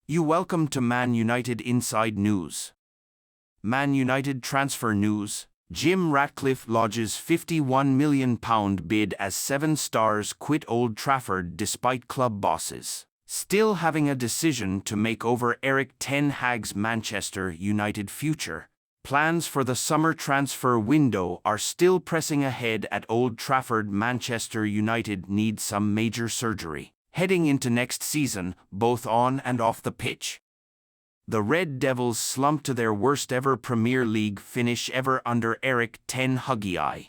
You welcome to Man United Inside News. Man United transfer news. Jim Ratcliffe lodges £51 million bid as 7 stars quit Old Trafford despite club bosses still having a decision to make over Erik ten Hag's Manchester United future. Plans for the summer transfer window are still pressing ahead at Old Trafford. Manchester United need some major surgery heading into next season, both on and off the pitch. The Red Devils slumped to their worst-ever Premier League finish ever under Erik ten Hag.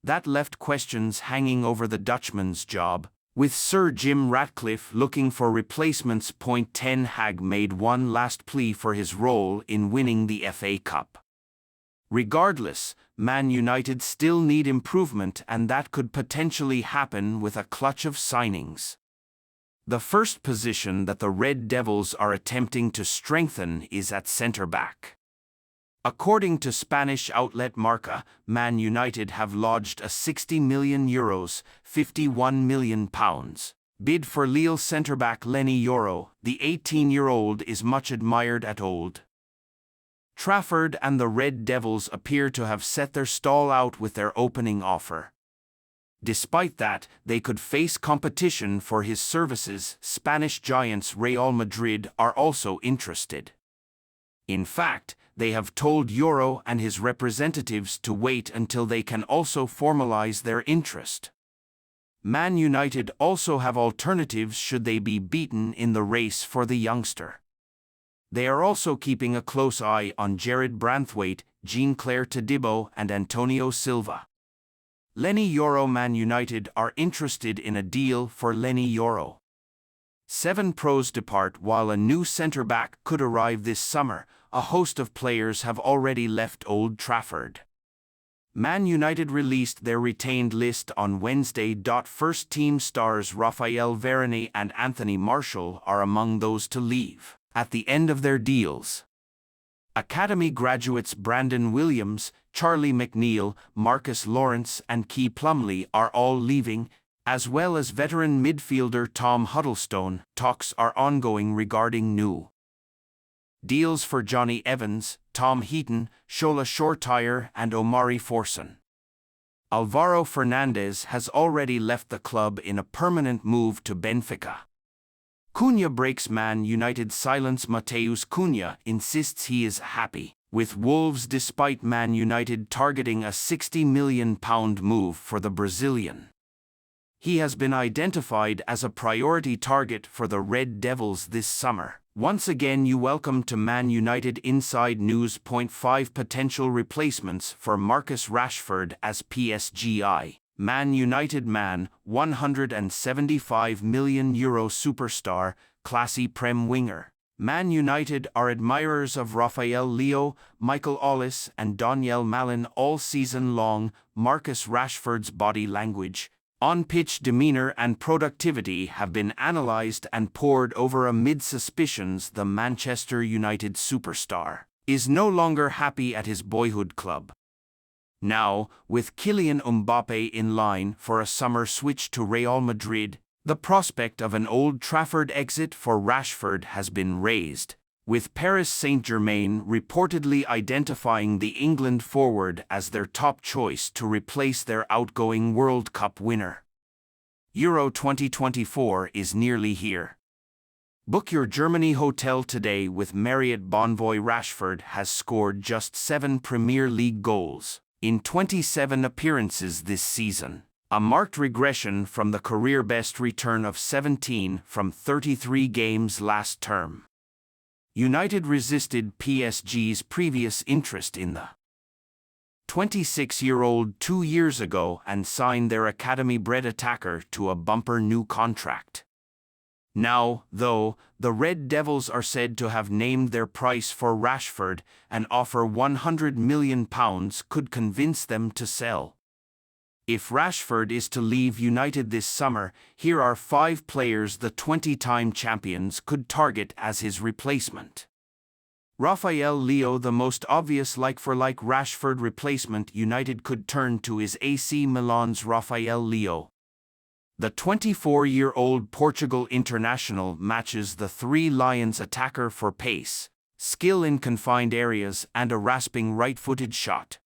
That left questions hanging over the Dutchman's job, with Sir Jim Ratcliffe looking for replacements. Ten Hag made one last plea for his role in winning the FA Cup. Regardless, Man United still need improvement, and that could potentially happen with a clutch of signings. The first position that the Red Devils are attempting to strengthen is at centre-back. According to Spanish outlet Marca, Man United have lodged a €60 million, £51 million bid for Lille centre-back Leny Yoro. The 18-year-old is much admired at Old Trafford, and the Red Devils appear to have set their stall out with their opening offer. Despite that, they could face competition for his services. Spanish giants Real Madrid are also interested. In fact, they have told Yoro and his representatives to wait until they can also formalize their interest. Man United also have alternatives should they be beaten in the race for the youngster. They are also keeping a close eye on Jared Branthwaite, Jean-Claire Todibo, and Antonio Silva. Leny Yoro. Man United are interested in a deal for Leny Yoro. 7 pros depart while a new centre-back could arrive this summer. A host of players have already left Old Trafford. Man United released their retained list on Wednesday. First-team stars Raphael Varane and Anthony Martial are among those to leave at the end of their deals. Academy graduates Brandon Williams, Charlie McNeil, Marcus Lawrence, and Key Plumlee are all leaving, as well as veteran midfielder Tom Huddlestone. Talks are ongoing regarding new deals for Johnny Evans, Tom Heaton, Shola Shoretire, and Omari Forson. Alvaro Fernandez has already left the club in a permanent move to Benfica. Cunha breaks Man United silence. Mateus Cunha insists he is happy with Wolves despite Man United targeting a £60 million move for the Brazilian. He has been identified as a priority target for the Red Devils this summer. Once again, you welcome to Man United Inside News. 5 potential replacements for Marcus Rashford as PSG. Man United. €175 million superstar, classy Prem winger. Man United are admirers of Rafael Leo, Michael Ollis, and Daniel Malin all season long. Marcus Rashford's body language, on-pitch demeanor, and productivity have been analyzed and pored over amid suspicions the Manchester United superstar is no longer happy at his boyhood club. Now, with Kylian Mbappe in line for a summer switch to Real Madrid, the prospect of an Old Trafford exit for Rashford has been raised, with Paris Saint-Germain reportedly identifying the England forward as their top choice to replace their outgoing World Cup winner. Euro 2024 is nearly here. Book your Germany hotel today with Marriott Bonvoy. Rashford has scored just 7 Premier League goals in 27 appearances this season, a marked regression from the career-best return of 17 from 33 games last term. United resisted PSG's previous interest in the 26-year-old 2 years ago and signed their academy-bred attacker to a bumper new contract. Now, though, the Red Devils are said to have named their price for Rashford. An offer £100 million could convince them to sell. If Rashford is to leave United this summer, here are 5 players the 20-time champions could target as his replacement. Rafael Leo. The most obvious like-for-like Rashford replacement United could turn to is AC Milan's Rafael Leo. The 24-year-old Portugal international matches the Three Lions attacker for pace, skill in confined areas and a rasping right-footed shot.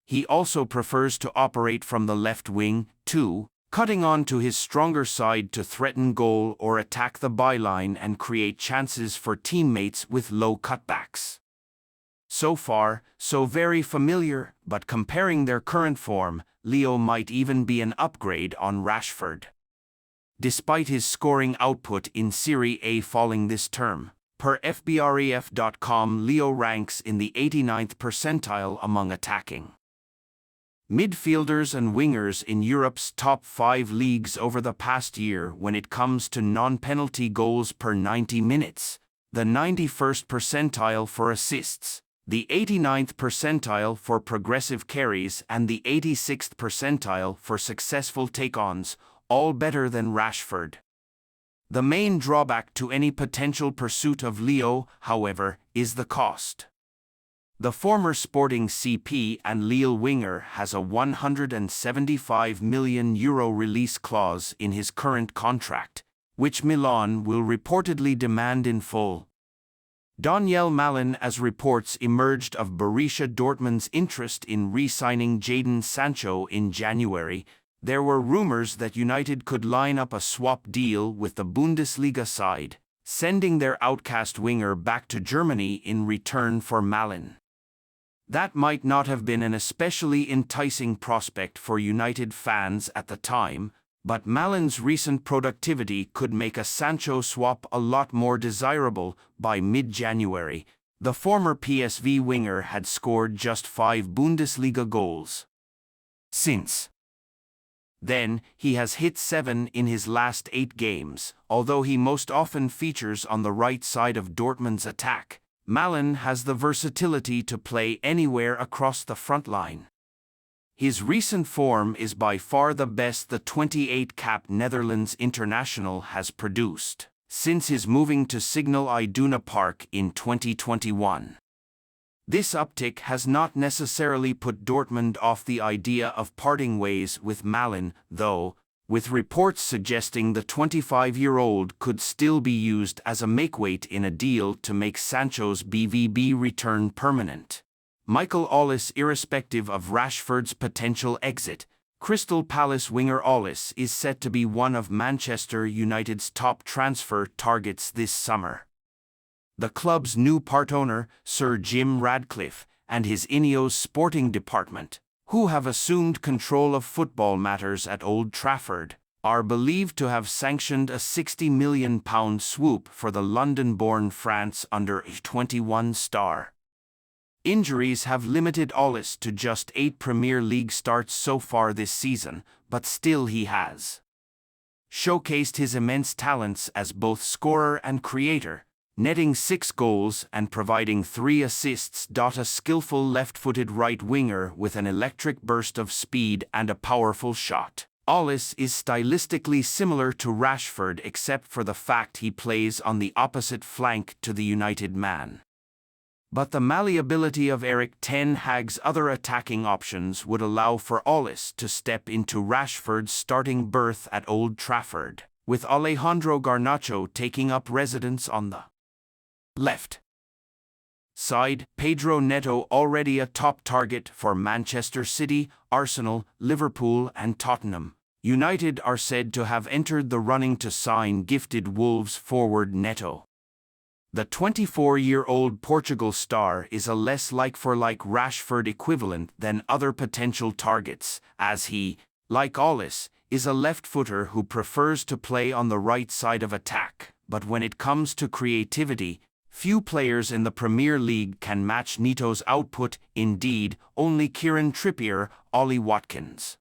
He also prefers to operate from the left wing, too, cutting on to his stronger side to threaten goal or attack the byline and create chances for teammates with low cutbacks. So far, so very familiar, but comparing their current form, Leo might even be an upgrade on Rashford. Despite his scoring output in Serie A falling this term, per FBref.com, Leo ranks in the 89th percentile among attacking midfielders and wingers in Europe's top 5 leagues over the past year when it comes to non-penalty goals per 90 minutes, the 91st percentile for assists, the 89th percentile for progressive carries and the 86th percentile for successful take-ons, all better than Rashford. The main drawback to any potential pursuit of Leo, however, is the cost. The former Sporting CP and Lille winger has a €175 million release clause in his current contract, which Milan will reportedly demand in full. Daniel Malin, as reports emerged of Borussia Dortmund's interest in re-signing jadon Sancho in January, there were rumors that United could line up a swap deal with the Bundesliga side, sending their outcast winger back to Germany in return for Malin. That might not have been an especially enticing prospect for United fans at the time, but Malin's recent productivity could make a Sancho swap a lot more desirable. By mid-January, the former PSV winger had scored just 5 Bundesliga goals. Since then, he has hit 7 in his last 8 games, although he most often features on the right side of Dortmund's attack. Malin has the versatility to play anywhere across the front line. His recent form is by far the best the 28-cap Netherlands international has produced since his moving to Signal Iduna Park in 2021. This uptick has not necessarily put Dortmund off the idea of parting ways with Malin, though, with reports suggesting the 25-year-old could still be used as a makeweight in a deal to make Sancho's BVB return permanent. Michael Ollis. Irrespective of Rashford's potential exit, Crystal Palace winger Ollis is set to be one of Manchester United's top transfer targets this summer. The club's new part owner, Sir Jim Ratcliffe, and his Ineos sporting department, who have assumed control of football matters at Old Trafford, are believed to have sanctioned a £60 million swoop for the London-born France under-21 star. Injuries have limited Ollis to just 8 Premier League starts so far this season, but still he has showcased his immense talents as both scorer and creator, netting 6 goals and providing 3 assists. A skillful left-footed right winger with an electric burst of speed and a powerful shot. Ollis is stylistically similar to Rashford except for the fact he plays on the opposite flank to the United man. But the malleability of Erik ten Hag's other attacking options would allow for Ollis to step into Rashford's starting berth at Old Trafford, with Alejandro Garnacho taking up residence on the left side. Pedro Neto, already a top target for Manchester City, Arsenal, Liverpool and Tottenham. United are said to have entered the running to sign gifted Wolves forward Neto. The 24-year-old Portugal star is a less like-for-like Rashford equivalent than other potential targets, as he, like Ollis, is a left-footer who prefers to play on the right side of attack. But when it comes to creativity, few players in the Premier League can match Neto's output. Indeed, only Kieran Trippier, Ollie Watkins,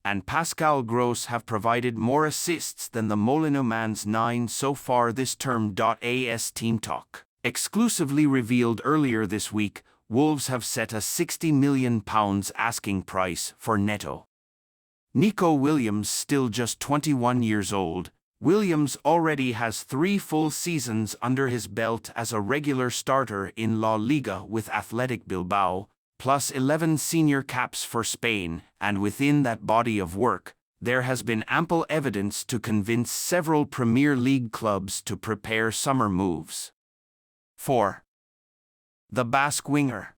and Pascal Gross have provided more assists than the Molineux man's 9 so far this term. AS Team Talk exclusively revealed earlier this week, Wolves have set a £60 million asking price for Neto. Nico Williams, still just 21 years old, Williams already has 3 full seasons under his belt as a regular starter in La Liga with Athletic Bilbao, plus 11 senior caps for Spain, and within that body of work, there has been ample evidence to convince several Premier League clubs to prepare summer moves. 4. The Basque winger.